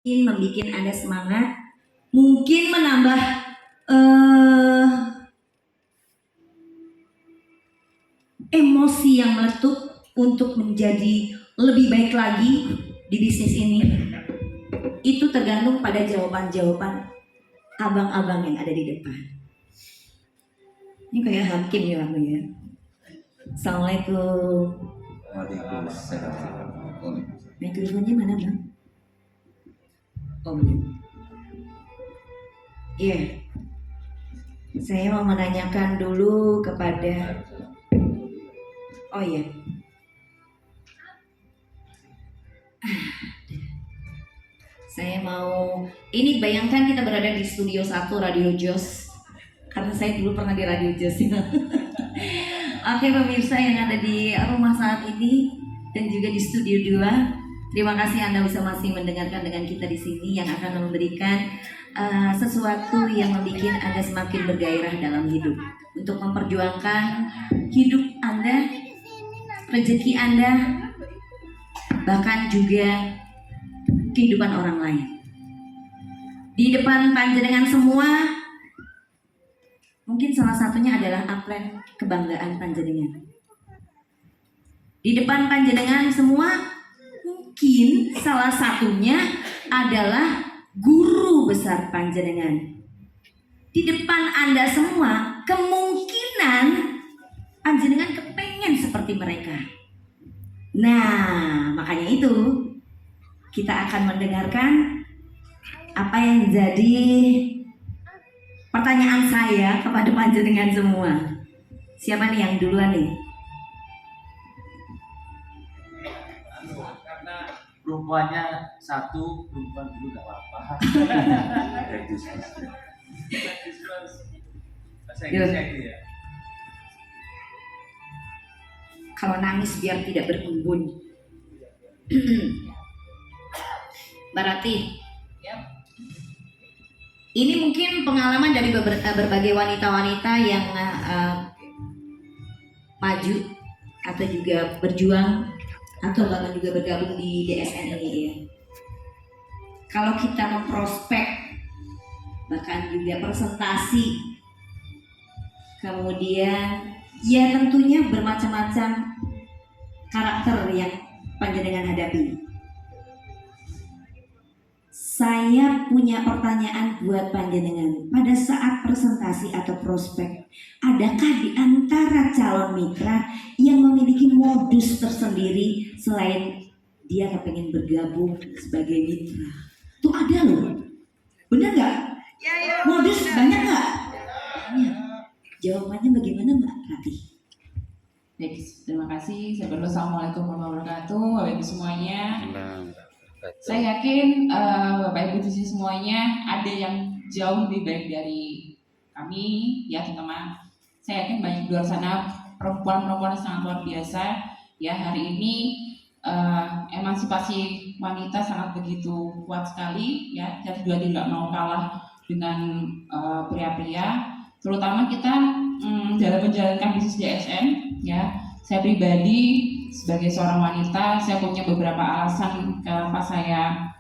membuat Anda semangat, mungkin menambah emosi yang meletup untuk menjadi lebih baik lagi di bisnis ini. Itu tergantung pada jawaban-jawaban abang-abang yang ada di depan. Ini kayak hakim ya aku ya. Assalamualaikum. Waalaikumsalam. Mikrofonnya mana bang? Oh belum. Iya. Saya mau menanyakan dulu kepada. Oh iya. Saya mau. Ini bayangkan kita berada di studio 1 Radio Jos. Karena saya dulu pernah di Radio Jos. Oke pemirsa yang ada di rumah saat ini dan juga di studio 2. Terima kasih Anda bisa masih mendengarkan dengan kita di sini yang akan memberikan sesuatu yang membuat Anda semakin bergairah dalam hidup untuk memperjuangkan hidup Anda, rezeki Anda, bahkan juga kehidupan orang lain. Di depan panjenengan semua, mungkin salah satunya adalah atlet kebanggaan panjenengan. Di depan panjenengan semua, mungkin salah satunya adalah guru besar panjenengan. Di depan Anda semua, kemungkinan panjenengan kepengen seperti mereka. Nah, makanya itu kita akan mendengarkan apa yang jadi pertanyaan saya kepada panjenengan semua. Siapa nih yang duluan nih? Karena perempuannya satu, perempuan dulu gak apa-apa. Bahasa Inggrisnya itu ya. Kalau nangis biar tidak berembun. Berarti ini mungkin pengalaman dari berbagai wanita-wanita yang maju atau juga berjuang atau bahkan juga bergabung di DSN ini ya. Kalau kita memprospek bahkan juga presentasi, kemudian ya tentunya bermacam-macam karakter yang panjenengan hadapi. Saya punya pertanyaan buat panjenengan. Pada saat presentasi atau prospek, adakah di antara calon mitra yang memiliki modus tersendiri selain dia kepengen bergabung sebagai mitra? Tuh ada loh. Benar nggak? Modus banyak nggak? Banyak. Jawabannya bagaimana Mbak Ratih? Baik, terima kasih. Assalamualaikum warahmatullahi wabarakatuh, Bapak Ibu semuanya. Saya yakin Bapak Ibu di sini semuanya ada yang jauh lebih baik dari kami, ya teman-teman. Saya yakin banyak di luar sana perempuan-perempuan yang sangat luar biasa. Ya hari ini emansipasi wanita sangat begitu kuat sekali. Ya kita juga tidak mau kalah dengan pria-pria. Terutama kita dalam menjalankan bisnis DSN. Ya saya pribadi sebagai seorang wanita, saya punya beberapa alasan kenapa saya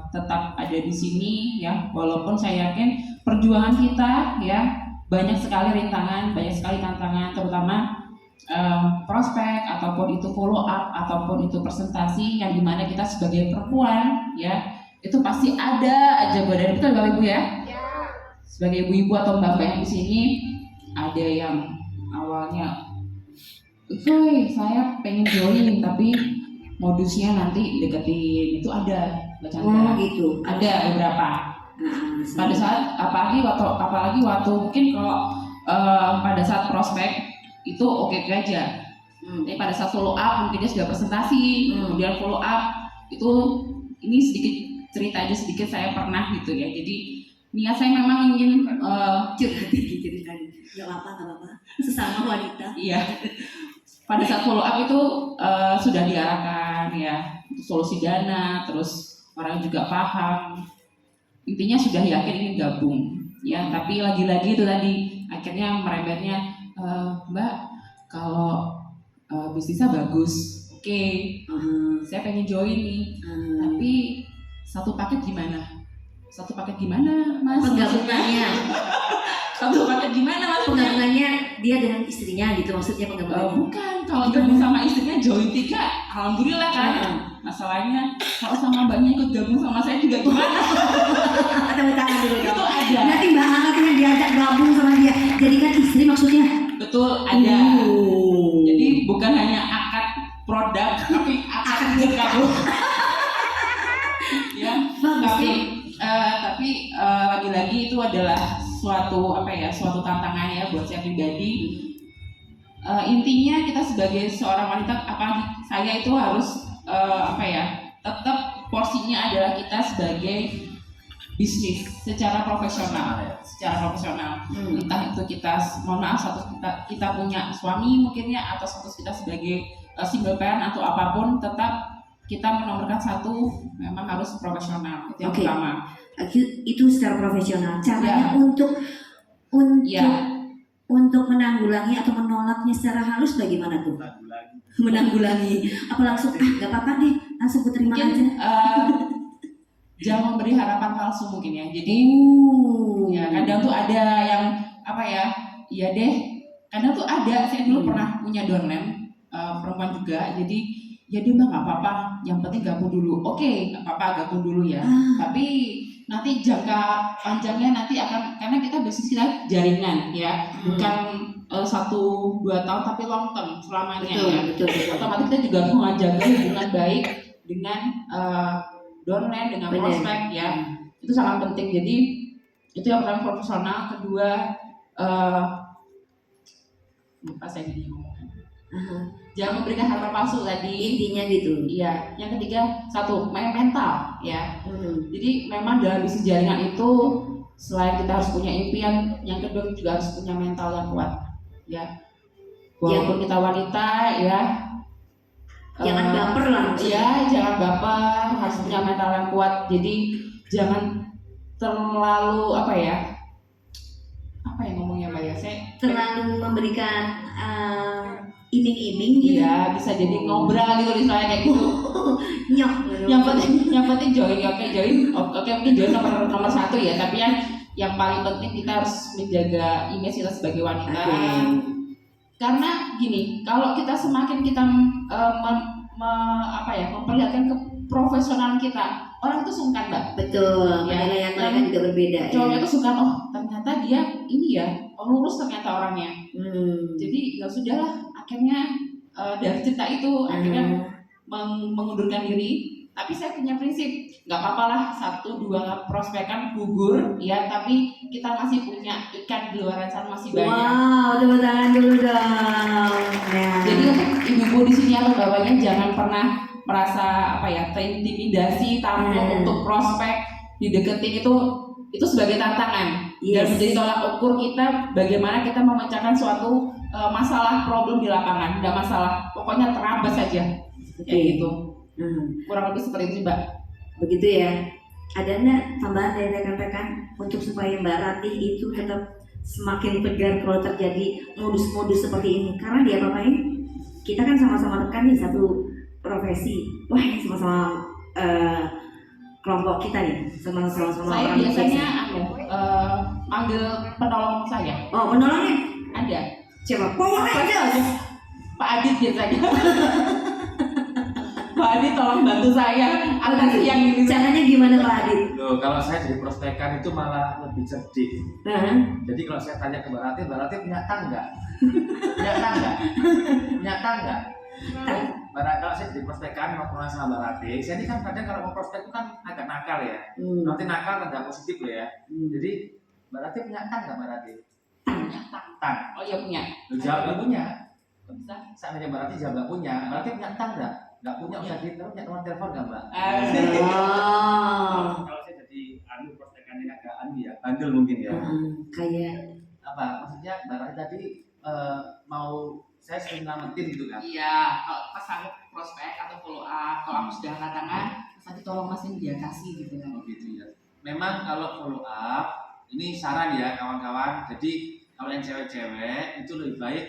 tetap ada di sini ya. Walaupun saya yakin perjuangan kita ya banyak sekali rintangan, banyak sekali tantangan, terutama prospek ataupun itu follow up ataupun itu presentasi yang dimana kita sebagai perempuan ya itu pasti ada aja godaan, betul Bapak Ibu ya? Sebagai ibu-ibu atau mbak-mbak yang di sini ada yang awalnya saya pengen join tapi modusnya nanti deketin, itu ada Oh bercanda. gitu. Ada beberapa. Pada saat apalagi waktu mungkin kalau pada saat prospek itu oke aja. Tapi pada saat follow up mungkin dia sudah presentasi, kemudian follow up itu ini sedikit cerita aja sedikit saya pernah gitu ya. Jadi niat saya memang ingin ceritanya. Gak apa-apa. Sesama wanita. Iya. Pada saat follow up itu sudah diarahkan ya untuk solusi dana, terus orang juga paham, intinya sudah yakin ingin gabung ya. Tapi lagi-lagi itu tadi akhirnya merembetnya Mbak kalau bisnisnya bagus, oke, saya pengen join nih, tapi satu paket gimana? Satu paket gimana, Mas? Penggabungannya, Satu paket gimana, Mas? penggabungannya dia dengan istrinya gitu maksudnya penggabungannya. Bukan, kalau gabung sama istrinya join 3, alhamdulillah kan. Masalahnya kalau sama mbaknya ikut gabung sama saya juga gimana? Tepuk tangan dulu Itu dong. ada. Nanti Mbak Angkat yang diajak gabung sama dia. Jadi kan istri maksudnya. Betul, ada. Jadi bukan hanya akad produk, tapi akad hidup kamu. Ya, Bagus tapi tuh. lagi-lagi itu adalah suatu tantangan ya buat saya pribadi. Intinya kita sebagai seorang wanita, apalagi saya itu harus tetap porsinya adalah kita sebagai bisnis secara profesional. Entah itu kita, mohon maaf, status kita punya suami mungkin ya, atau status kita sebagai single parent atau apapun, tetap kita menomorkan satu, memang harus profesional. Itu yang Oke. pertama. Itu secara profesional. Caranya Ya. Ya. untuk menanggulangi atau menolaknya secara halus bagaimana tuh? Menanggulangi. Apa langsung nggak apa-apa deh, langsung ku terima Mungkin aja. jangan memberi harapan palsu mungkin ya. Jadi ya kadang tuh ada yang iya deh. Kadang tuh ada, saya dulu pernah punya downline perempuan juga. Jadi ya dia mah nggak apa-apa, yang penting gabung dulu. Oke, nggak apa-apa gabung dulu ya. Tapi nanti jangka panjangnya nanti akan, karena kita bisnis kita jaringan ya, bukan 1-2 tahun tapi long term selamanya ya. Betul. Otomatis kita juga harus menjaga hubungan baik dengan downline, dengan Benar. prospek ya. Itu sangat penting. Jadi itu yang pertama, profesional. Kedua, lupa saya jadi ngomongnya. Jangan memberikan harapan palsu tadi. Intinya gitu. Iya. Yang ketiga, satu, mental ya. Jadi memang dalam bisnis jaringan itu selain kita harus punya impian, yang kedua juga harus punya mental yang kuat ya. Walaupun kita wanita ya, Jangan baper lah. ya jangan baper, harus punya mental yang kuat. Jadi jangan terlalu ngomongnya Mbak ya, saya Terlalu memberikan iming-iming gitu. iya, bisa jadi ngobrol gitu misalnya kayak gitu. Nyok. yang penting join. Oke, mungkin join nomor 1 ya, tapi yang paling penting kita harus menjaga image kita sebagai wanita. Karena gini, kalau kita semakin kita memperlihatkan keprofesionalan kita, orang itu sungkan, Mbak. Betul. Ya, Penilaian mereka juga berbeda. Cowoknya tuh sungkan, oh ternyata dia ini ya, lurus ternyata orangnya. Jadi ya sudahlah, akhirnya dari cerita itu akhirnya mengundurkan diri. Tapi saya punya prinsip, nggak apa-apa lah 1-2 prospekan gugur ya, tapi kita masih punya ikan di luar sana masih banyak. Wow, tepuk tangan dulu dong. Ya. Jadi untuk ibu-ibu di sini atau bapaknya jangan pernah merasa terintimidasi tamu untuk prospek dideketin, itu sebagai tantangan. Dan menjadi tolak ukur kita bagaimana kita memecahkan suatu masalah problem di lapangan. Tidak masalah, pokoknya terabas saja kayak gitu. Kurang lebih seperti itu, Mbak. Begitu ya. Ada enggak tambahan dari rekan-rekan untuk supaya Mbak Ratih itu tetap semakin tegar kalau terjadi modus-modus seperti ini? Karena dia apain? Kita kan sama-sama rekan nih, satu profesi. Wah, ini sama-sama kelompok kita nih, sama-sama Saya orang biasanya biasa. manggil penolong saya. Oh, penolongnya Ada. siapa? Power Rangers. Pak Adit biasanya. Pak Adit tolong bantu saya atas yang ini. Caranya gimana Pak Adit? Loh, kalau saya jadi prospekan itu malah lebih cerdik. Jadi kalau saya tanya ke Mbak Ratih punya tang nggak? Punya tang nggak? Kalau saya jadi prospekan mau kenal sama Mbak Ratih, saya ini kan kadang kalau mau prospek itu kan agak nakal ya. Nanti nakal tanda positif loh ya. Jadi Mbak Ratih punya tang nggak Mbak Ratih? Punya tang. Oh iya punya. Jawab nggak punya. Bisa. Seandainya Mbak Ratih jawab nggak punya, Mbak Ratih punya tang nggak? Nggak punya, usah gitu. Punya teman telepon nggak Mbak? Kalau saya jadi prospekan ini agak ya, bandel mungkin ya. Kayak Apa? Maksudnya Mbak Ratih tadi mau saya sering ngamatin gitu kan? Iya, kalau pas aku prospek atau follow up, kalau aku sudah angkat tangan, nanti tolong Mas ini dia kasih gitu kan. Oh gitu ya. Memang kalau follow up, ini saran ya kawan-kawan. Jadi kalau yang cewek-cewek itu lebih baik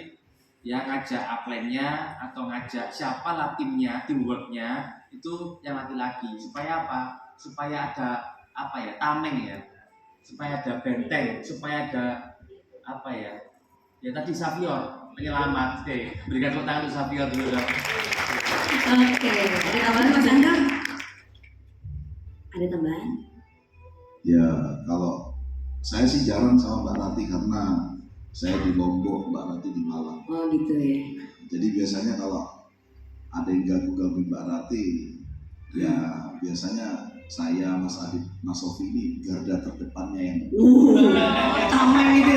ya ngajak upline-nya atau ngajak siapa lah timnya, teamwork-nya itu yang laki-laki. Supaya apa? supaya ada apa ya, tameng ya, supaya ada benteng, supaya ada apa ya, ya tadi Savior penyelamat. Oke, berikan tepuk tangan untuk Savior dulu dong. Oke, ada tambahan Mas Angga? Ada tambahan? Ya, kalau saya sih jarang sama Mbak Rati karena saya di Lombok, Mbak Rati di Malang. Oh gitu ya. Jadi biasanya kalau ada yang ganggu-ganggu Mbak Rati, ya biasanya saya, Mas Adit, Mas Sofi ini garda terdepannya yang Tameng itu.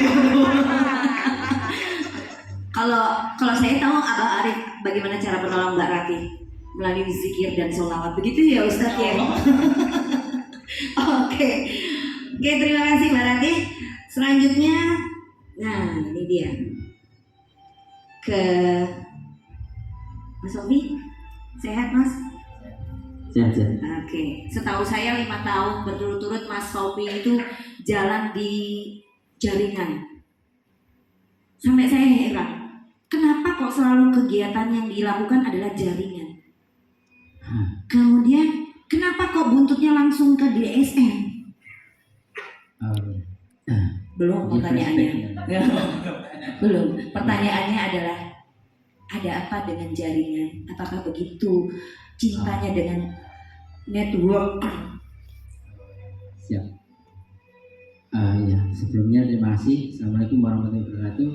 Kalau saya tahu Abah Arif bagaimana cara menolong Mbak Rati melalui zikir dan sholawat, begitu ya Ustadz ya. Oke, terima kasih Mbak Rati. Selanjutnya, nah ini dia ke Mas Sofi. Sehat Mas? Sehat. Oke, setahu saya 5 tahun berturut-turut Mas Sofi itu jalan di jaringan. Sampai saya heran, kenapa kok selalu kegiatan yang dilakukan adalah jaringan? Kemudian, kenapa kok buntutnya langsung ke DSN? Belum pertanyaannya. Belum. Pertanyaannya adalah, ada apa dengan jaringan? Apakah begitu cintanya dengan network? Siap. Ya, sebelumnya terima kasih. Assalamualaikum warahmatullahi wabarakatuh.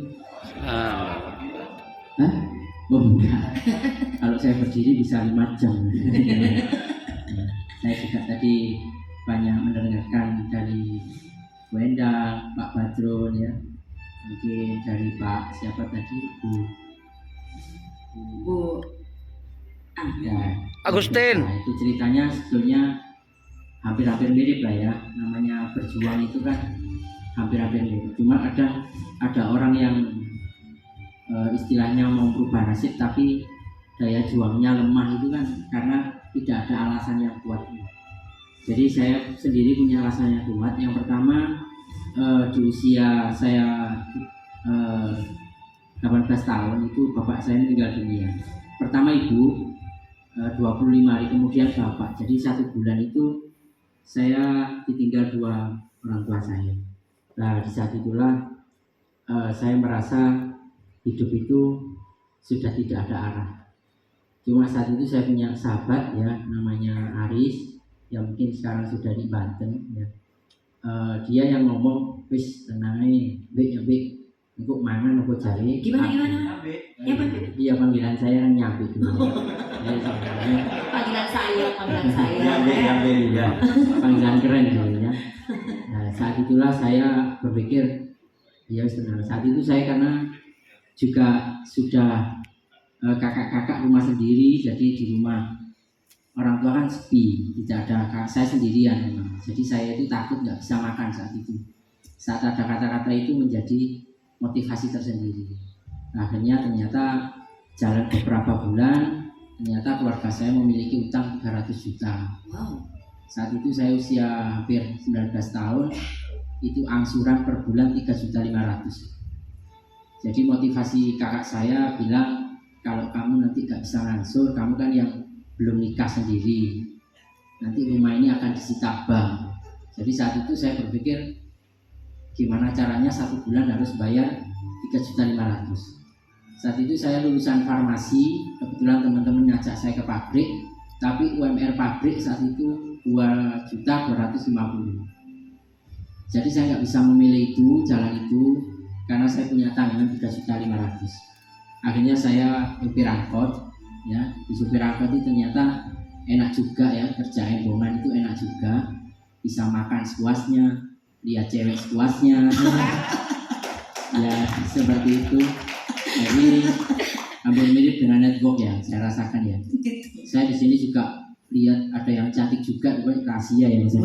Hah? Oh enggak. Kalau saya berdiri bisa 5 jam. Saya juga tadi banyak mendengarkan dari Bu Endang, Pak Badrun ya. Mungkin dari Pak siapa tadi? Bu Ya, Agustin. Nah, itu ceritanya sebetulnya hampir-hampir mirip lah ya. Namanya berjuang itu kan hampir-hampir mirip. Cuma ada orang yang istilahnya mau berubah nasib tapi daya juangnya lemah itu kan karena tidak ada alasan yang kuat. Jadi saya sendiri punya alasan yang kuat. Yang pertama di usia saya 18 tahun itu bapak saya meninggal dunia. Pertama ibu, 25 hari kemudian bapak. Jadi 1 bulan itu saya ditinggal 2 orang tua saya. Nah di saat itulah saya merasa hidup itu sudah tidak ada arah. Cuma saat itu saya punya sahabat ya namanya Aris yang mungkin sekarang sudah di Banten ya. Dia yang ngomong wis tenangnya Bek untuk mangan apa cari gimana? Ya Pak. Iya panggilan saya kan Nyabe dulu. Jadi sebenarnya Panggilan saya. ya. Panggilan keren dulunya. Nah saat itulah saya berpikir ya tenang. Saat itu saya karena juga sudah kakak-kakak rumah sendiri, jadi di rumah orang tua kan sepi, tidak ada kakak, saya sendirian memang. Jadi saya itu takut nggak bisa makan saat itu. Saat ada kata-kata itu menjadi motivasi tersendiri. Nah, akhirnya ternyata jalan beberapa bulan, ternyata keluarga saya memiliki utang 300 juta. Wow. Saat itu saya usia hampir 19 tahun, itu angsuran per bulan 3.500.000. Jadi motivasi kakak saya bilang, kalau kamu nanti gak bisa ngangsur, kamu kan yang belum nikah sendiri, nanti rumah ini akan disita bank. Jadi saat itu saya berpikir, gimana caranya 1 bulan harus bayar 3.500.000. Saat itu saya lulusan farmasi, kebetulan teman-teman ngajak saya ke pabrik, tapi UMR pabrik saat itu 2.250.000. Jadi saya nggak bisa memilih itu, jalan itu, karena saya punya tanggungan 3.500.000. Akhirnya saya supir angkot, ya di supir angkot itu ternyata enak juga ya, kerja embongan itu enak juga, bisa makan sepuasnya, lihat cewek sepuasnya, ya seperti itu. Jadi hampir mirip dengan network ya, saya rasakan ya. Saya di sini juga lihat ada yang cantik juga, bukan rahasia ya bisa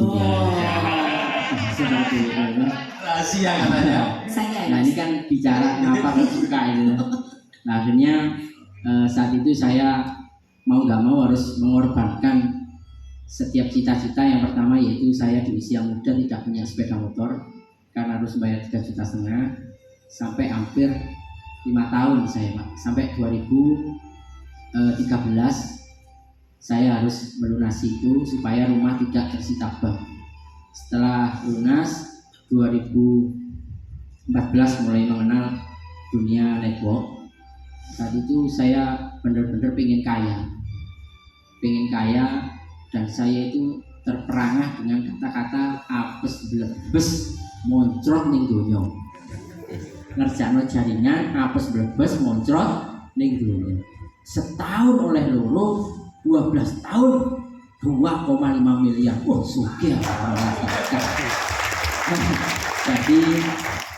seperti itu. Rahasia katanya. Nah ini kan bicara kenapa kok suka itu. Nah akhirnya saat itu saya mau nggak mau harus mengorbankan setiap cita-cita. Yang pertama yaitu saya di usia muda tidak punya sepeda motor karena harus bayar 3,5 juta sampai hampir 5 tahun saya Pak. Sampai 2013 saya harus melunasi itu supaya rumah tidak tersita bank. Setelah lunas 2014 mulai mengenal dunia network. Saat itu saya benar-benar pengen kaya, dan saya itu terperangah dengan kata-kata apes blebes moncrot ning donya. Ngerjakno jaringan apes blebes moncrot ning donya. Setahun oleh loro 12 tahun 2,5 miliar. Wah, sugih. Jadi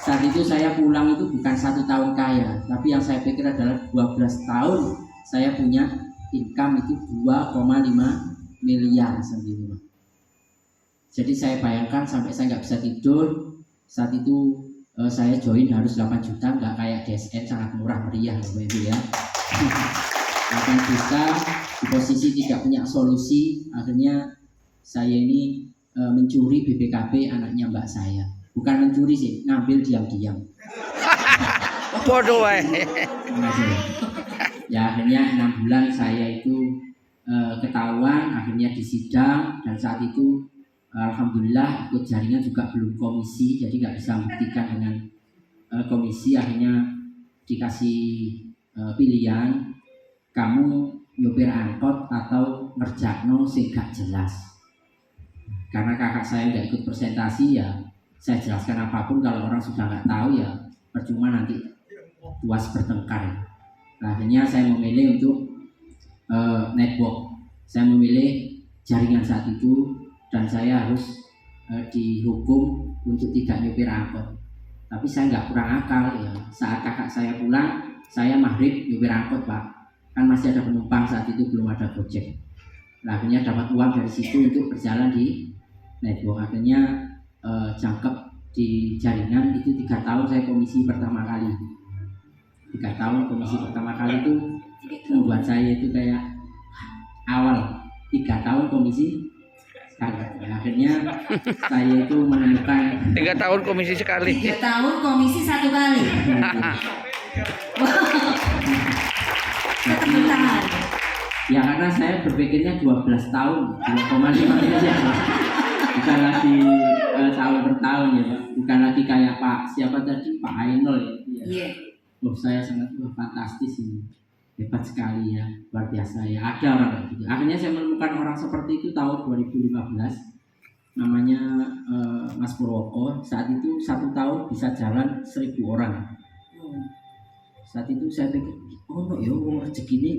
saat itu saya pulang itu bukan 1 tahun kaya, tapi yang saya pikir adalah 12 tahun saya punya income itu 2,5 miliar sendiri. Jadi saya bayangkan sampai saya nggak bisa tidur. Saat itu saya join harus 8 juta, nggak kayak DSN sangat murah meriah Bapak Ibu ya. 8 juta di posisi tidak punya solusi, akhirnya saya ini mencuri BPKB anaknya mbak saya. Bukan mencuri sih, ngambil diam-diam. Bodoh wae. Ya akhirnya 6 bulan saya itu ketahuan, akhirnya disidang, dan saat itu alhamdulillah ikut jaringan juga belum komisi, jadi nggak bisa membuktikan dengan komisi. Akhirnya dikasih pilihan, kamu nyopir angkot atau ngerjakno sing gak jelas. Karena kakak saya nggak ikut presentasi, ya saya jelaskan apapun, kalau orang sudah nggak tahu ya percuma nanti puas bertengkar. Nah, akhirnya saya memilih untuk network. Saya memilih jaringan saat itu, dan saya harus dihukum untuk tidak nyopir angkot. Tapi saya nggak kurang akal ya. Saat kakak saya pulang, saya maghrib nyopir angkot Pak. Kan masih ada penumpang saat itu, belum ada Gojek. Nah, akhirnya dapat uang dari situ untuk berjalan di network. Akhirnya jangkep di jaringan itu 3 tahun saya komisi pertama kali. 3 tahun komisi pertama kali itu membuat saya itu kayak awal 3 tahun komisi sekali. Akhirnya saya itu menemukan 3 tahun komisi sekali. 3 tahun komisi 1 kali. Tetap bertahan. Ya karena saya berpikirnya 12 tahun 2,5 miliar. Bukan lagi tahun per tahun ya Pak. Bukan lagi kayak Pak siapa tadi, Pak Ainul ya. Iya. Oh, saya sangat fantastis ini. Hebat sekali ya, luar biasa ya. Ada orang kayak gitu. Akhirnya saya menemukan orang seperti itu tahun 2015. Namanya Mas Purwoko. Saat itu 1 tahun bisa jalan 1.000 orang. Saat itu saya pikir, oh no ya, rezeki ini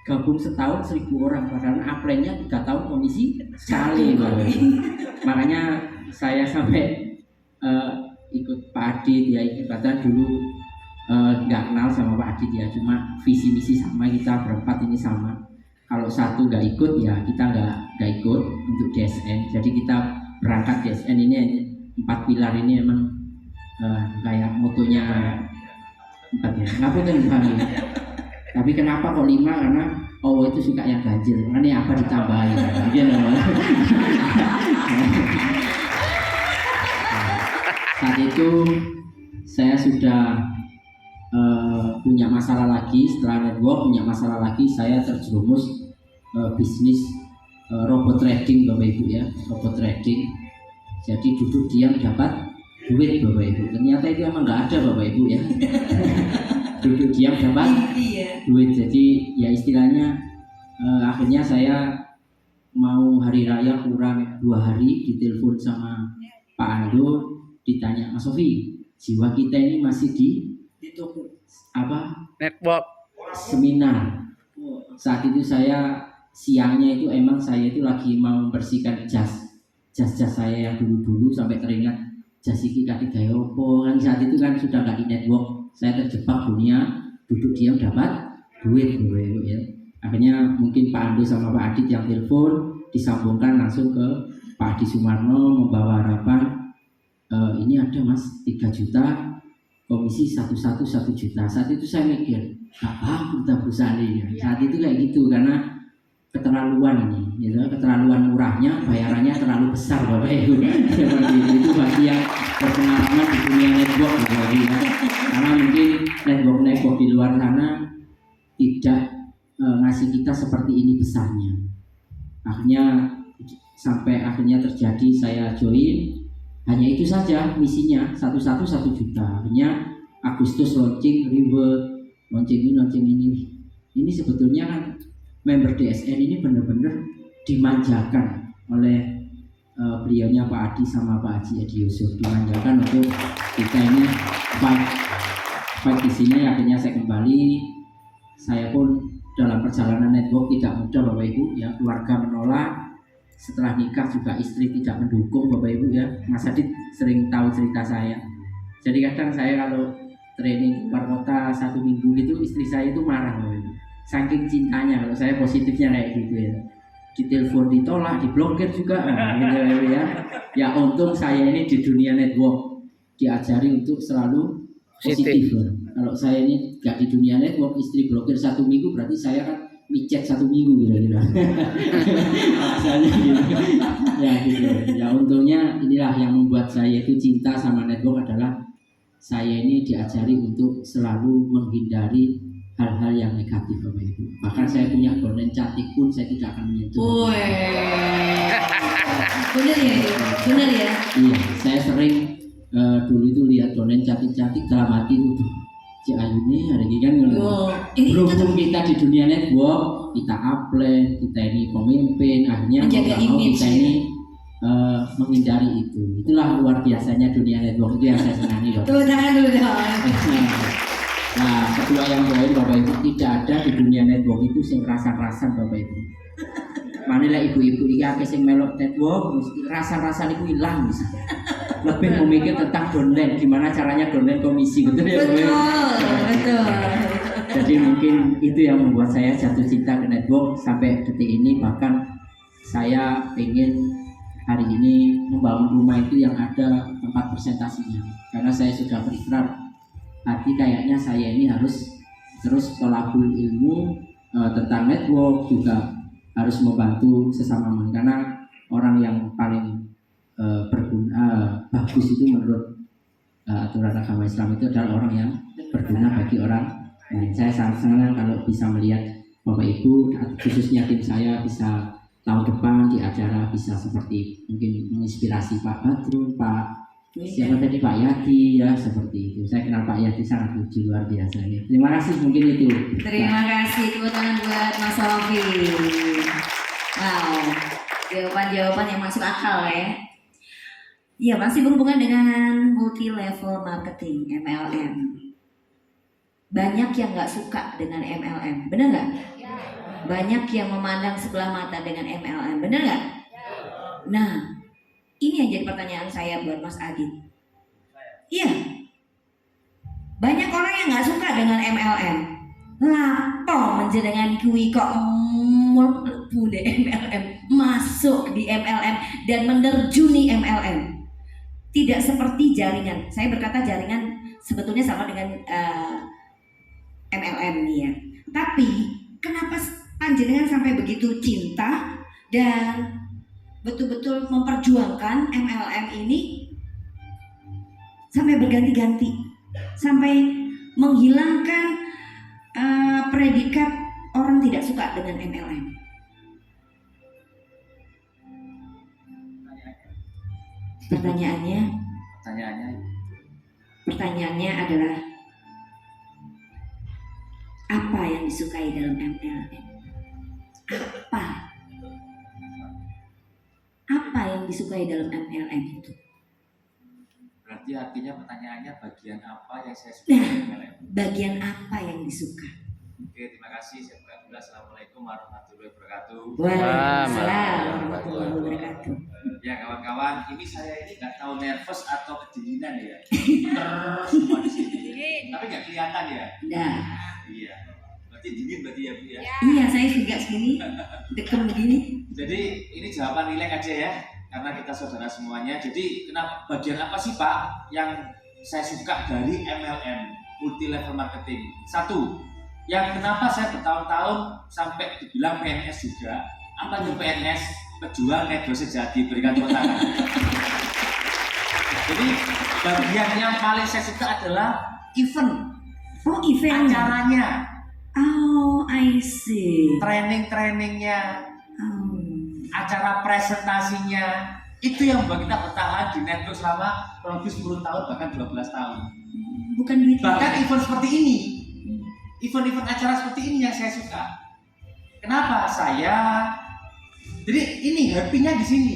gabung setahun 1.000 orang. Padahal aplennya 3 tahun komisi sekali. Makanya saya sampai ikut Pak Adit ya, padahal dulu nggak kenal sama Pak Adit ya, cuma visi misi sama, kita berempat ini sama. Kalau satu nggak ikut ya kita nggak ikut untuk DSN. Jadi kita berangkat DSN ini 4 pilar ini emang kayak motonya 4 ya. Ngapain bukan ya? Tapi kenapa kok 5? Karena Allah itu suka yang ganjil. Ini apa ditambahin? Gitu. Saat itu saya sudah punya masalah lagi. Setelah network punya masalah lagi, saya terjerumus bisnis robot trading Bapak Ibu ya, robot trading. Jadi duduk diam dapat duit Bapak Ibu. Ternyata itu emang nggak ada Bapak Ibu ya. Duduk diam dapat duit. Jadi ya istilahnya akhirnya saya mau hari raya kurang 2 hari ditelepon sama Pak Ando, ditanya, Mas Sofi, jiwa kita ini masih di apa Network. seminar. Saat itu saya siangnya itu emang saya itu lagi mau membersihkan jas saya yang dulu sampai teringat jas iki kate gawe opo. Kan saat itu kan sudah nggak di network, saya terjebak dunia duduk diam dapat duit ya. Akhirnya mungkin Pak Ando sama Pak Adit yang telepon disambungkan langsung ke Pak Adi Sumarno membawa harapan, ini ada Mas 3 juta komisi 1 juta. Saat itu saya mikir, apa kita perusahaan ini? Saat itu kayak gitu karena keterlaluan ini, gitu, keterlaluan murahnya, bayarannya terlalu besar Bapak Ibu. Seperti itu bagi yang berpengalaman di dunia network Bapak Ibu ya. Karena mungkin network di luar sana tidak ngasih kita kita seperti ini besarnya. Akhirnya sampai akhirnya terjadi saya join, hanya itu saja misinya, 1 juta. Akhirnya Agustus launching reward, launching ini. Ini sebetulnya kan member DSN ini benar-benar dimanjakan oleh beliaunya Pak Adi sama Pak Haji Edi Yusuf, dimanjakan untuk kita ini fight di sini. Akhirnya saya kembali, saya pun dalam perjalanan network tidak mudah Bapak Ibu ya, keluarga menolak, setelah nikah juga istri tidak mendukung Bapak Ibu ya. Mas Adit sering tahu cerita saya, jadi kadang saya kalau training keluar kota 1 minggu gitu, istri saya itu marah Bapak Ibu, saking cintanya kalau saya positifnya kayak gitu ya. Ditelepon ditolak, diblokir juga gitu ya. Ya untung saya ini di dunia network diajari untuk selalu positif. Kalau saya ini gak di dunia network, istri blokir 1 minggu, berarti saya kan micet 1 minggu kira-kira. Rasanya gitu. Ya gitu. Ya untungnya inilah yang membuat saya itu cinta sama network adalah saya ini diajari untuk selalu menghindari hal-hal yang negatif Bapak Ibu. Bahkan saya punya domain cantik pun saya tidak akan menyentuh. Bener ya? Bener ya? Iya, saya sering dulu itu lihat domain cantik-cantik dalam hati itu, Cik Ayu ini hari ini kan berhubung kita di dunia network, kita upload, kita ini pemimpin, akhirnya kita ini menghindari itu. Itulah luar biasanya dunia network, itu yang saya senangi Bapak. Nah, kedua yang lain Bapak Ibu, tidak ada di dunia network itu sing rasa-rasan Bapak Ibu. Manilah ibu-ibu ini akeh sing melok network, rasa-rasan itu hilang bisa. Lebih memikir tentang downline, gimana caranya downline komisi, betul ya Bapak Ibu? Betul. Jadi mungkin itu yang membuat saya jatuh cinta ke network sampai detik ini. Bahkan saya ingin hari ini membangun rumah itu yang ada tempat presentasinya, karena saya sudah berikrar hati kayaknya saya ini harus terus tolabul ilmu tentang network, juga harus membantu sesama karena orang yang paling berguna bagus itu menurut aturan agama Islam itu adalah orang yang berguna bagi orang lain. Saya sangat senang kalau bisa melihat Bapak Ibu, khususnya tim saya, bisa tahun depan di acara bisa seperti mungkin menginspirasi Pak Badrun, Pak siapa tadi, Pak Yadi ya, seperti itu. Saya kenal Pak Yadi sangat lucu, luar biasa ya. Terima kasih, mungkin itu. Terima kasih, tepuk tangan buat Mas Sofi. Wow, jawaban-jawaban yang masuk akal ya. Ya, masih berhubungan dengan multi level marketing MLM. Banyak yang nggak suka dengan MLM, benar nggak? Banyak yang memandang sebelah mata dengan MLM, benar nggak? Nah, ini yang jadi pertanyaan saya buat Mas Adit. Iya, banyak orang yang nggak suka dengan MLM. Lapo menjenengan kui kok mlebu di MLM, masuk di MLM dan menerjuni MLM. Tidak seperti jaringan. Saya berkata jaringan sebetulnya sama dengan MLM nih ya. Tapi kenapa panjenengan sampai begitu cinta dan betul-betul memperjuangkan MLM ini sampai berganti-ganti, sampai menghilangkan predikat orang tidak suka dengan MLM? Pertanyaannya adalah apa yang disukai dalam MLM? Apa yang disukai dalam MLM itu? Berarti artinya pertanyaannya bagian apa yang saya suka dari MLM? Bagian apa yang disuka? Oke, terima kasih. Saya buka dulu. Assalamualaikum warahmatullahi wabarakatuh. Waalaikumsalam warahmatullahi wabarakatuh. Ya kawan-kawan, ini saya ini nggak tahu nervous atau kedinginan ya. Terus semua di sini. Tapi nggak kelihatan ya. Nah, Iya. Berarti dingin berarti ya Bu ya. iya saya juga segini, dekem begini. Jadi ini jawaban rileks aja ya, karena kita saudara semuanya. Jadi kenapa, bagian apa sih Pak yang saya suka dari MLM, multi level marketing? Satu, yang kenapa saya bertahun-tahun sampai dibilang PNS juga. Apa itu PNS? Pejuang nego sejati, berikan tepuk tangan. Jadi bagian yang paling saya suka adalah event, Oh, event. acaranya. Oh, Oh, I see. Training-trainingnya, Oh. acara presentasinya, itu yang membuat kita bertahan di network selama kurang lebih 10 tahun bahkan 12 tahun. Bukan gitu. Bahkan event seperti ini, event-event acara seperti ini yang saya suka. Kenapa? Jadi ini happy-nya di sini.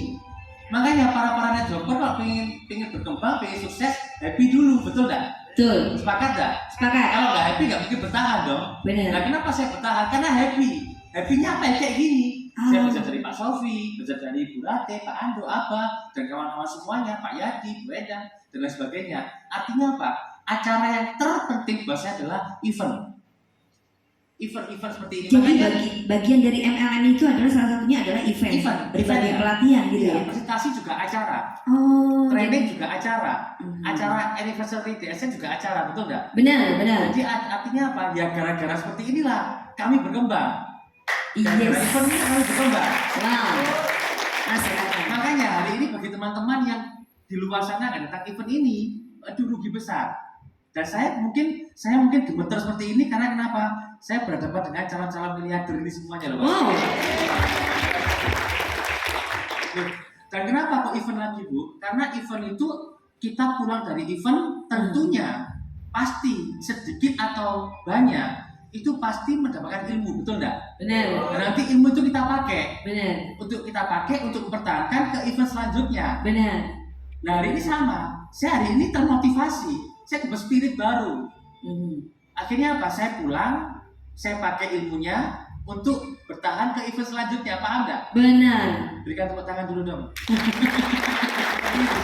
Makanya para networker kalau pengen berkembang, pengen sukses, happy dulu, betul nggak? Betul. Sepakat nggak? Sepakat. Kalau nggak happy nggak mungkin bertahan dong. Benar. Nah, kenapa saya bertahan? Karena happy. Happy-nya apa ya? Kayak gini. Saya Ah. belajar dari Pak Sofi, belajar dari Bu Rate, Pak Ando, Abah, dan kawan-kawan semuanya, Pak Yadi, Bu Edang, dan lain sebagainya. Artinya apa? Acara yang terpenting buat saya adalah event. Event-event seperti ini. Jadi Makanya bagian dari MLM itu adalah salah satunya adalah event. Berbagai ya. pelatihan gitu Iya, ya. presentasi juga acara, Oh. training juga acara, Hmm. acara anniversary DSN juga acara, betul nggak? Benar. Jadi artinya apa? Ya gara-gara seperti inilah kami berkembang. Gara-gara Yes. event ini kami berkembang. Wow. Masuk akal. Makanya hari ini bagi teman-teman yang di luar sana nggak datang event ini, aduh rugi besar. Dan saya mungkin gemeter seperti ini karena kenapa? Saya berhadapan dengan calon-calon miliarder ini semuanya loh. Pak. Wow. Dan kenapa kok event lagi Bu? Karena event itu kita pulang dari event tentunya pasti sedikit atau banyak itu pasti mendapatkan ilmu, betul nggak? Benar. Dan nanti ilmu itu kita pakai Benar. untuk mempertahankan ke event selanjutnya. Benar. Nah hari ini sama, saya hari ini termotivasi, saya dapat spirit baru. Hmm. Akhirnya apa? Saya pulang, saya pakai ilmunya untuk bertahan ke event selanjutnya, paham nggak? Benar. Berikan tepuk tangan dulu dong.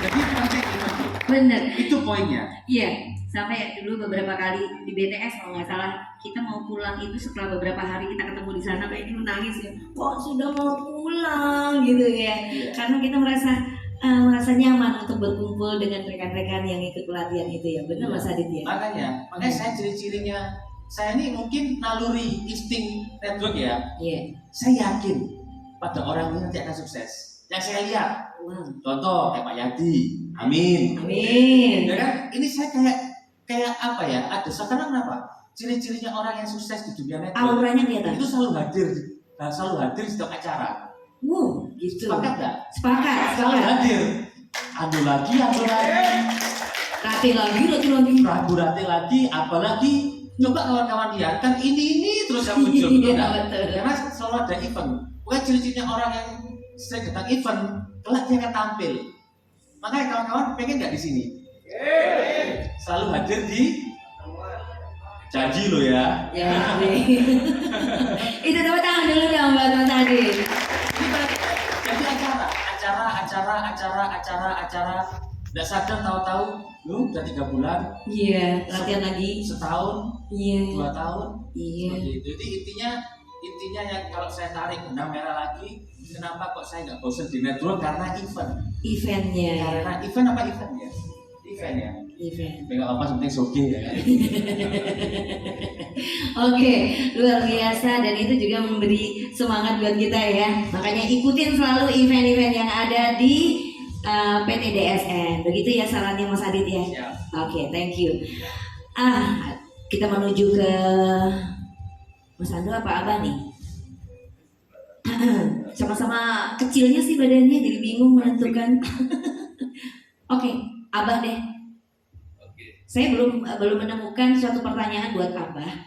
Jadi penting itu. Benar. Itu poinnya. Iya. Sampai dulu beberapa kali di BTS kalau nggak salah kita mau pulang itu setelah beberapa hari kita ketemu di sana kayak ini nangis ya. Kok sudah mau pulang gitu ya? Iya. Karena kita merasa nyaman untuk berkumpul dengan rekan-rekan yang ikut pelatihan itu ya. Benar Mas Adit ya? Makanya saya ciri-cirinya, saya ini mungkin naluri insting network ya. Iya. Saya yakin pada orang ini nanti akan sukses. Yang saya lihat, Wow. contoh kayak Pak Yadi, amin. Amin. Ya kan? Ini saya kayak apa ya? Ada sekarang kenapa? Ciri-cirinya orang yang sukses di dunia network Auranya kelihatan. itu selalu hadir di setiap acara. Wow, gitu. Sepakat nggak? Sepakat. Selalu hadir. Adu lagi, Rati lagi. ragu-rati lagi, apalagi coba kawan-kawan lihat kan ini terus yang muncul, betul Iya, nggak? betul. Karena selalu ada event. Pokoknya ciri-cirinya orang yang sering datang event, kelak dia akan tampil. Makanya kawan-kawan pengen nggak di sini? Selalu hadir di janji lo ya. Ya. Itu tepuk tangan dulu dong buat Mas Adit. Jadi acara. Nggak sadar tahu-tahu, lu udah 3 bulan, Iya, latihan lagi. setahun, Iya. 2 tahun. Iya. Seperti itu. Jadi intinya yang kalau saya tarik benang merah lagi, kenapa kok saya nggak bosan di network? Karena event. Eventnya. Karena event apa event ya? Event ya. Event. Nggak apa penting soge ya. Oke, luar biasa dan itu juga memberi semangat buat kita ya. Makanya ikutin selalu event-event yang ada di PT DSN. Begitu ya sarannya Mas Adit ya. Ya. Oke, thank you. Kita menuju ke Mas Ando apa Abah nih? Sama-sama kecilnya sih badannya jadi bingung menentukan. Oke, Abah deh. Saya belum menemukan suatu pertanyaan buat Abah.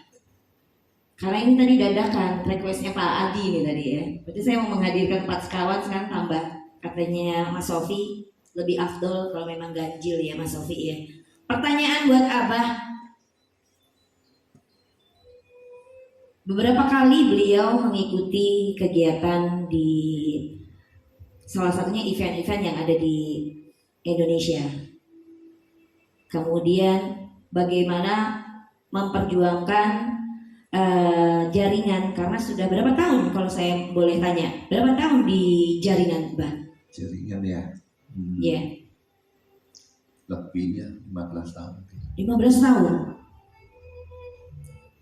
Karena ini tadi dadakan requestnya Pak Adi nih tadi ya. Berarti saya mau menghadirkan 4 sekawan sekarang tambah katanya Mas Sofi lebih afdol kalau memang ganjil ya Mas Sofi ya. Pertanyaan buat Abah. Beberapa kali beliau mengikuti kegiatan di salah satunya event-event yang ada di Indonesia. Kemudian bagaimana memperjuangkan jaringan karena sudah berapa tahun kalau saya boleh tanya? Berapa tahun di jaringan, Mbak? Jaringan ya. Iya. Lebihnya 15 tahun. 15 tahun.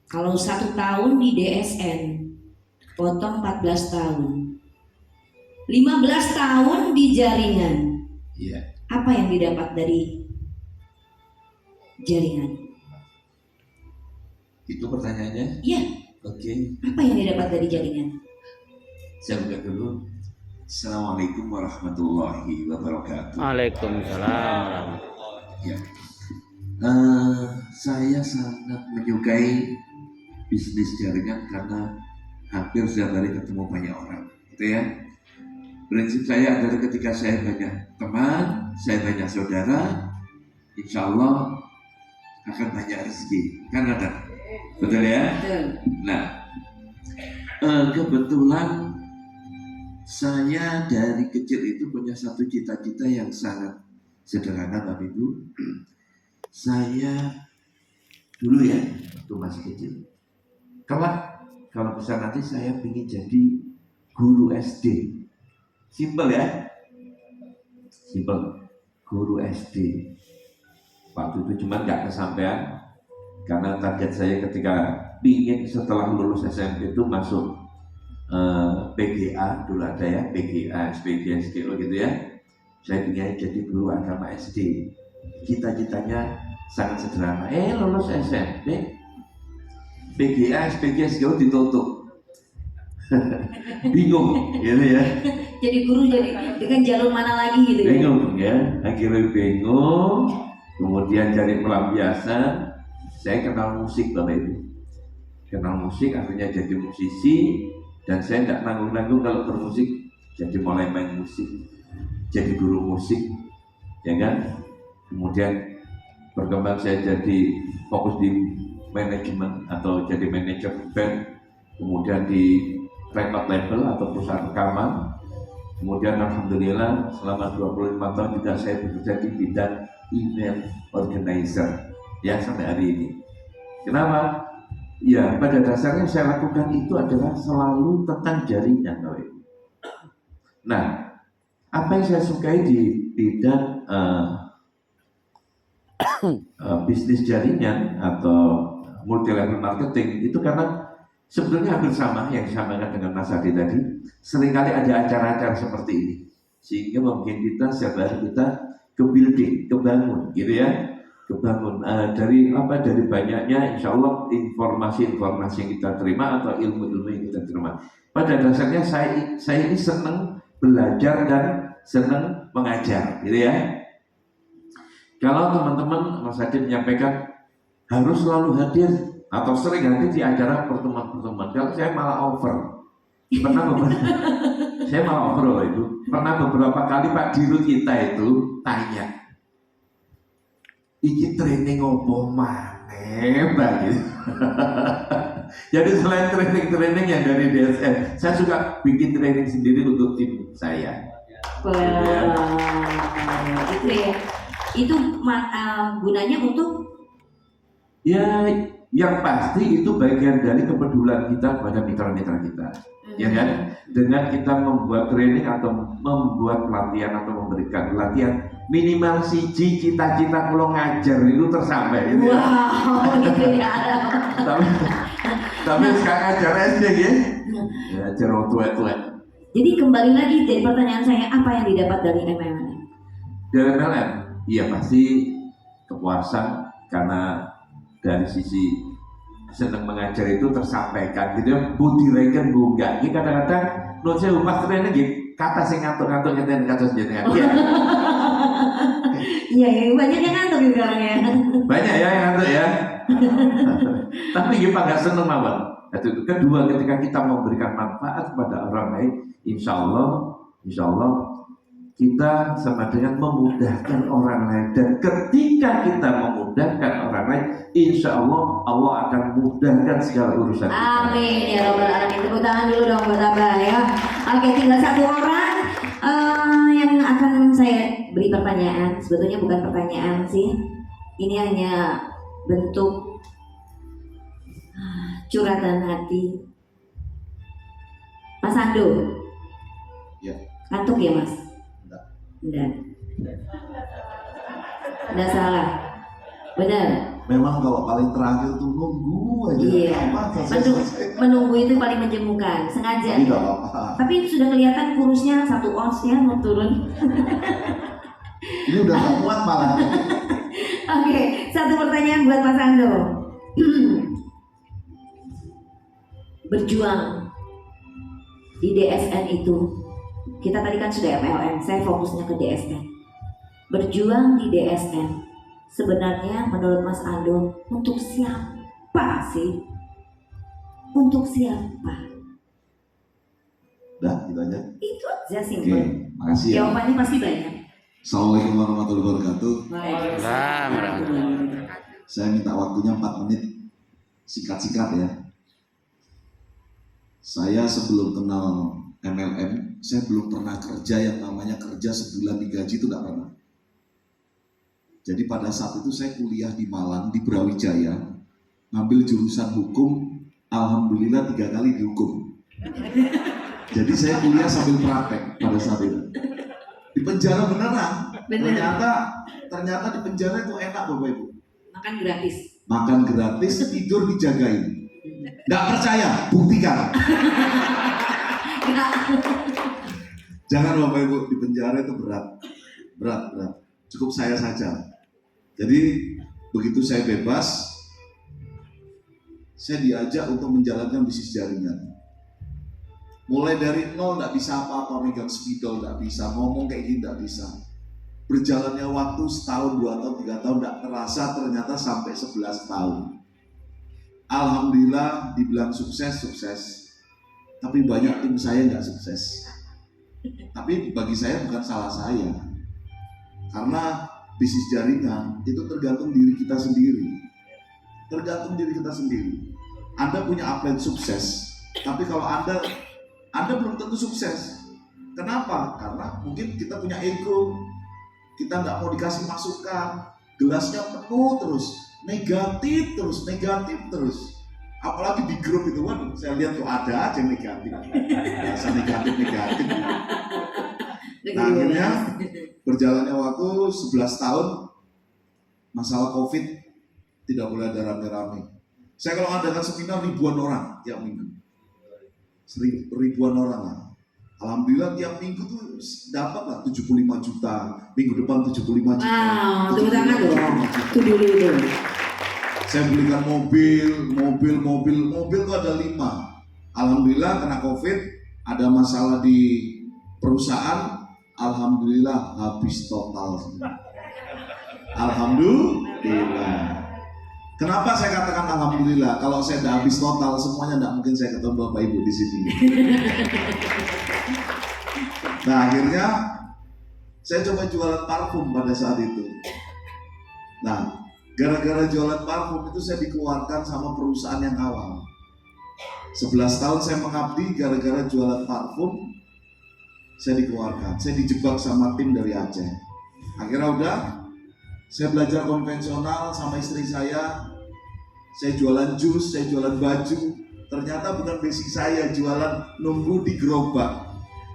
Kalau 1 tahun di DSN, potong 14 tahun. 15 tahun di jaringan. Iya. Apa yang didapat dari jaringan? Itu pertanyaannya. Iya. Oke, Apa yang didapat dari jaringan? saya buka dulu. Assalamualaikum warahmatullahi wabarakatuh. Waalaikumsalam. Ya, saya sangat menyukai bisnis jaringan karena hampir setiap hari ketemu banyak orang, gitu ya. Prinsip saya adalah ketika saya banyak teman, saya banyak saudara, insya Allah akan banyak rezeki, kan ada, betul ya? Betul. Nah, kebetulan saya dari kecil itu punya satu cita-cita yang sangat sederhana, Bapak Ibu. Saya dulu ya, waktu masih kecil, kalau besar nanti saya ingin jadi guru SD. Simpel ya, simpel, guru SD. Waktu itu cuma nggak kesampaian karena target saya ketika ingin setelah lulus SMP itu masuk PGA, dulu ada ya, PGA, SPG, SGO gitu ya. Saya ingin jadi guru agama SD. Cita-citanya sangat sederhana. Lulus SMP, PGA, SPG, SGO ditutup. Bingung gitu ya. Jadi guru jadi dengan jalur mana lagi gitu ya? Bingung ya, akhirnya bingung. Kemudian cari pelampiasan. Saya kenal musik, Bapak Ibu. Kenal musik akhirnya jadi musisi. Dan saya tidak nanggung-nanggung kalau bermusik, jadi mulai main musik, jadi guru musik, ya kan? Kemudian berkembang saya jadi fokus di manajemen atau jadi manajer band, kemudian di record label atau perusahaan rekaman. Kemudian alhamdulillah selama 25 tahun juga saya bekerja di bidang event organizer, ya sampai hari ini. Kenapa? Ya, pada dasarnya saya lakukan itu adalah selalu tentang jaringan. Nah, apa yang saya sukai di bidang bisnis jaringan atau multi level marketing itu karena sebetulnya hampir sama yang disampaikan dengan Mas Adi tadi. Seringkali ada acara-acara seperti ini, sehingga mungkin kita setiap hari kita ke building, kebangun, gitu ya. Kebangun dari banyaknya insya Allah informasi-informasi yang kita terima atau ilmu-ilmu yang kita terima. Pada dasarnya saya ini senang belajar dan senang mengajar, gitu ya. Kalau teman-teman Mas Adi menyampaikan harus selalu hadir atau sering hadir di acara pertemuan-pertemuan, kalau saya malah over. Saya malah over loh itu. Pernah beberapa kali Pak Dirut kita itu tanya, iki training opo maneh Mbak gitu. Jadi selain training yang dari DSN, saya suka bikin training sendiri untuk tim saya. Wah, itu ya. Itu gunanya untuk? Ya, yang pasti itu bagian dari kepedulian kita kepada mitra-mitra kita, ya kan? Dengan kita membuat training atau membuat pelatihan atau memberikan pelatihan, minimal siji cita-cita kalau ngajar itu tersampai gitu ya. Wow, gitu ya. Tapi sekarang ngajar SD ya. Ya, ngajar orang tua-tua. Jadi kembali lagi dari pertanyaan saya, apa yang didapat dari MLM? Dari MLM, iya pasti kepuasan karena dari sisi senang mengajar itu tersampaikan gitu ya. Budi reken bunga. Ini kadang-kadang menurut saya pas training gitu, kata sing ngantuk-ngantuk nyetain kasus jenengan. Iya, banyak yang ngantuk sekarang ya. Banyak ya yang ngantuk ya. Tapi kita nggak seneng mawon. Itu kedua, ketika kita memberikan manfaat kepada orang lain, insya Allah kita sama dengan memudahkan orang lain. Dan ketika kita memudahkan orang lain, insya Allah akan mudahkan segala urusan kita. Amin ya robbal alamin. Tepuk tangan dulu dong buat Abah ya. Oke, tinggal satu orang yang akan saya beri pertanyaan. Sebetulnya bukan pertanyaan sih. Ini hanya bentuk curhatan hati. Mas Ando. Ya. Ngantuk ya Mas? Enggak. Enggak salah. Benar. Memang kalau paling terakhir tuh nunggu aja. Iya. Kapan selesai? Menunggu itu paling menjemukan. Sengaja. Tapi nggak apa-apa. Tapi sudah kelihatan kurusnya 1 ons ya mau turun. Ini udah gak kuat malah. Oke, satu pertanyaan buat Mas Ando. berjuang di DSN itu, kita tadi kan sudah MLM, saya fokusnya ke DSN. Berjuang di DSN, sebenarnya menurut Mas Aldo, untuk siapa sih? Untuk siapa? Udah, gitu aja. Itu aja Oke, simpel. makasih ya. Jawabannya pasti banyak. Assalamualaikum warahmatullahi wabarakatuh. Waalaikumsalam warahmatullahi wabarakatuh. Saya minta waktunya 4 menit, singkat-singkat ya. Saya sebelum kenal MLM, saya belum pernah kerja yang namanya kerja sebulan digaji, itu tidak pernah. Jadi pada saat itu saya kuliah di Malang, di Brawijaya, ngambil jurusan hukum, alhamdulillah 3 kali dihukum. Jadi saya kuliah sambil praktek pada saat itu. Di penjara beneran. Ternyata di penjara itu enak Bapak Ibu. Makan gratis. Makan gratis, tidur dijagain. Nggak percaya, buktikan. Jangan Bapak Ibu, di penjara itu berat. Cukup saya saja. Jadi begitu saya bebas, saya diajak untuk menjalankan bisnis jaringan. Mulai dari nol nggak bisa apa-apa, megang spidol nggak bisa, ngomong kayak gini nggak bisa. Berjalannya waktu setahun, 2 tahun, 3 tahun nggak terasa, ternyata sampai 11 tahun. Alhamdulillah dibilang sukses. Tapi banyak tim saya nggak sukses. Tapi bagi saya bukan salah saya. Karena bisnis jaringan itu tergantung diri kita sendiri. Anda punya upline sukses, tapi kalau Anda belum tentu sukses. Kenapa? Karena mungkin kita punya ego, kita nggak mau dikasih masukan, gelasnya penuh terus, negatif terus. Apalagi di grup itu kan, saya lihat tuh ada aja yang negatif, biasa negatif. Nah, akhirnya berjalannya waktu 11 tahun, masalah COVID tidak boleh ada rame-rame. Saya kalau adakan seminar ribuan orang tiap minggu. Ribuan orang lah. Alhamdulillah tiap minggu tuh dapat lah 75 juta, minggu depan 75 juta. Wow, tepuk tangan dong. Itu dulu itu. Saya belikan mobil tuh ada 5. Alhamdulillah kena COVID, ada masalah di perusahaan, alhamdulillah habis total. Alhamdulillah. Kenapa saya katakan alhamdulillah? Kalau saya udah habis total, semuanya tidak mungkin saya ketemu Bapak Ibu di sini. Nah, akhirnya saya coba jualan parfum pada saat itu. Nah, gara-gara jualan parfum itu saya dikeluarkan sama perusahaan yang awal. 11 tahun saya mengabdi, gara-gara jualan parfum saya dikeluarkan. Saya dijebak sama tim dari Aceh. Akhirnya udah, saya belajar konvensional sama istri saya jualan jus, saya jualan baju. Ternyata bukan basic saya, jualan nunggu di gerobak.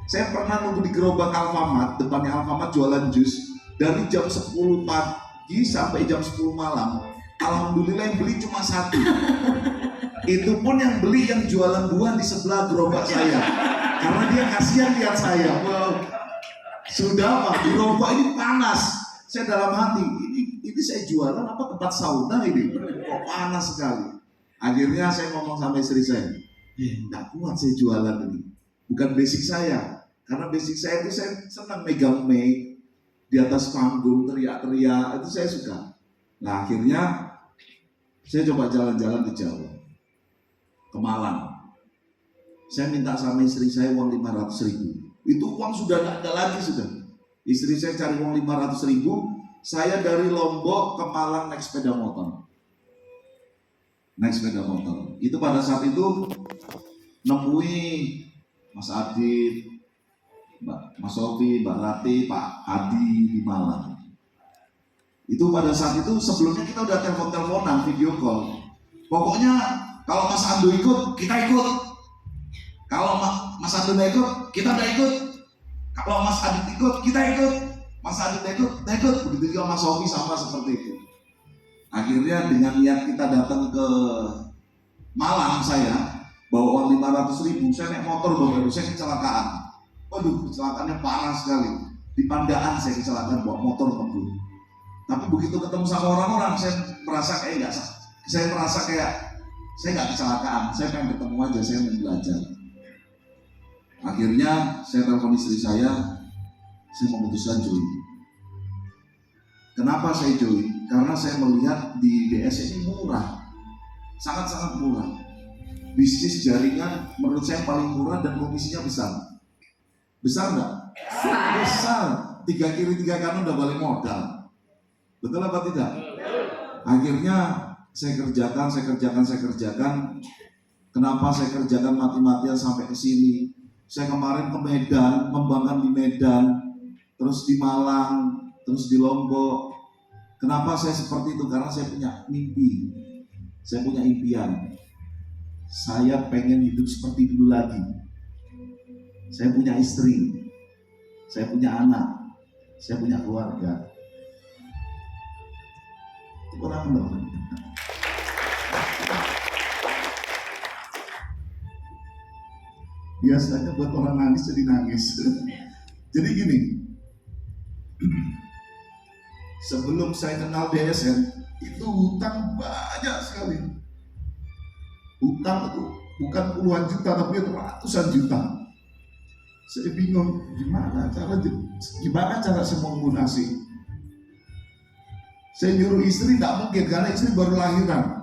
Saya pernah nunggu di gerobak Alfamart, depannya Alfamart jualan jus dari jam 10 pagi sampai jam 10 malam. Alhamdulillah yang beli cuma 1. Itu pun yang beli yang jualan buah di sebelah gerobak saya, karena dia kasihan lihat saya. Wow, sudah Pak, gerobak ini panas. Saya dalam hati, ini saya jualan apa tempat sauna ini? Kok panas sekali. Akhirnya saya ngomong sama istri saya, nggak kuat saya jualan ini. Bukan basic saya, karena basic saya itu saya senang megang mic di atas panggung, teriak-teriak, itu saya suka. Nah akhirnya saya coba jalan-jalan ke Jawa, ke Malang. Saya minta sama istri saya uang 500.000. Itu uang sudah nggak ada lagi sudah. Istri saya cari uang 500.000, saya dari Lombok ke Malang naik sepeda motor. Itu pada saat itu nemui Mas Adit, Mas Sofi, Mbak Rati, Pak Adi di Malang. Itu pada saat itu sebelumnya kita udah telepon-teleponan, video call. Pokoknya kalau Mas Ando ikut, kita ikut. Kalau Mas Ando nggak ikut, kita nggak ikut. Kalau Mas Adit ikut, kita ikut. Mas Adit ikut, kita ikut. Begitu juga Mas Sofi sama seperti itu. Akhirnya dengan niat kita datang ke Malang, saya bawa uang 500.000. Saya naik motor, saya kecelakaan. Waduh, kecelakaannya parah sekali. Di Pandaan saya kecelakaan, bawa motor ngebut. Tapi begitu ketemu sama orang-orang, saya merasa kayak Saya nggak kecelakaan, saya pengen ketemu aja, saya mau belajar. Akhirnya saya telepon istri saya memutuskan join. Kenapa saya join? Karena saya melihat di DS ini murah, sangat-sangat murah. Bisnis jaringan menurut saya paling murah dan komisinya besar. Besar nggak? Besar. 3 kiri 3 kanan udah balik modal. Betul apa tidak? Akhirnya saya kerjakan. Kenapa saya kerjakan mati-matian sampai ke sini? Saya kemarin ke Medan, membangkan di Medan, terus di Malang, terus di Lombok. Kenapa saya seperti itu? Karena saya punya mimpi, saya punya impian. Saya pengen hidup seperti dulu lagi. Saya punya istri, saya punya anak, saya punya keluarga. Kurang dong. Biasanya buat orang nangis jadi nangis. Jadi gini, sebelum saya kenal DSN, itu hutang banyak sekali. Hutang itu bukan puluhan juta, tapi ratusan juta. Saya bingung gimana cara saya melunasi. Saya nyuruh istri nggak mungkin karena istri baru lahiran.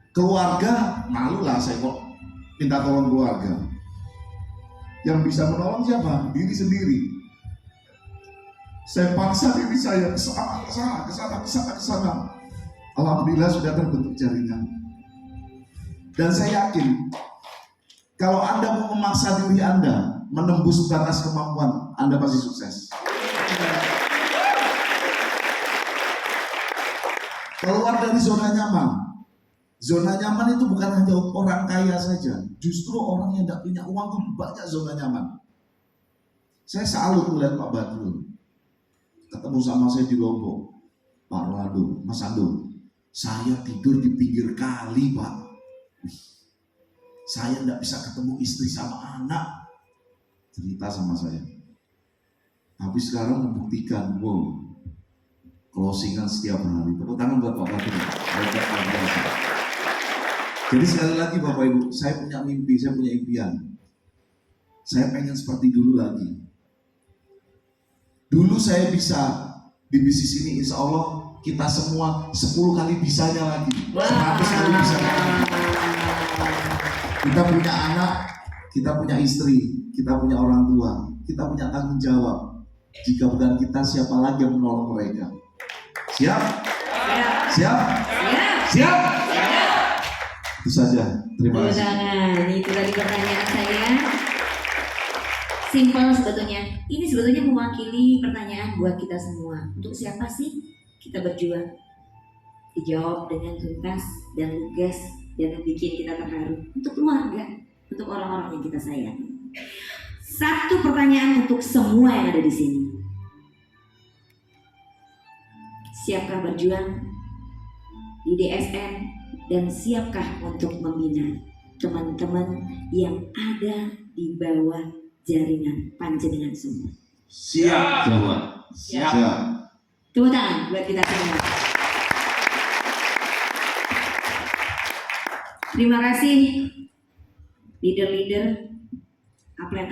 Keluarga malu lah saya kok minta tolong keluarga. Yang bisa menolong siapa? Diri sendiri. Saya paksa diri saya kesana. Alhamdulillah sudah terbentuk jaringan. Dan saya yakin kalau Anda mau memaksa diri Anda menembus batas kemampuan, Anda pasti sukses. Keluar dari zona nyaman. Zona nyaman itu bukan hanya orang kaya saja. Justru orang yang tidak punya uang itu banyak zona nyaman. Saya salut melihat Pak Badrul. Ketemu sama saya di Lombok. Pak Rolando, Mas Ando. Saya tidur di pinggir kali, Pak. Saya tidak bisa ketemu istri sama anak. Cerita sama saya. Tapi sekarang membuktikan, wow, closingan setiap hari. Tepuk tangan buat Pak Badrul. Jadi sekali lagi Bapak Ibu, saya punya mimpi, saya punya impian. Saya pengen seperti dulu lagi. Dulu saya bisa di bisnis ini, insya Allah kita semua 10 kali bisanya lagi, 100 kali bisanya lagi. Kita punya anak, kita punya istri, kita punya orang tua, kita punya tanggung jawab. Jika bukan kita, siapa lagi yang menolong mereka? Siap? Siap? Siap? Itu saja. Terima kasih. Itu tadi pertanyaan saya. Simpel sebetulnya. Ini sebetulnya mewakili pertanyaan buat kita semua. Untuk siapa sih kita berjuang? Dijawab dengan tuntas dan lugas dan bikin kita terharu. Untuk keluarga, untuk orang-orang yang kita sayangi. Satu pertanyaan untuk semua yang ada di sini. Siapkah berjuang di DSN? Dan siapkah untuk membina teman-teman yang ada di bawah jaringan panjenengan semua? Siap semua. Siap. Tepuk tangan buat kita semua. Terima kasih leader-leader apa yang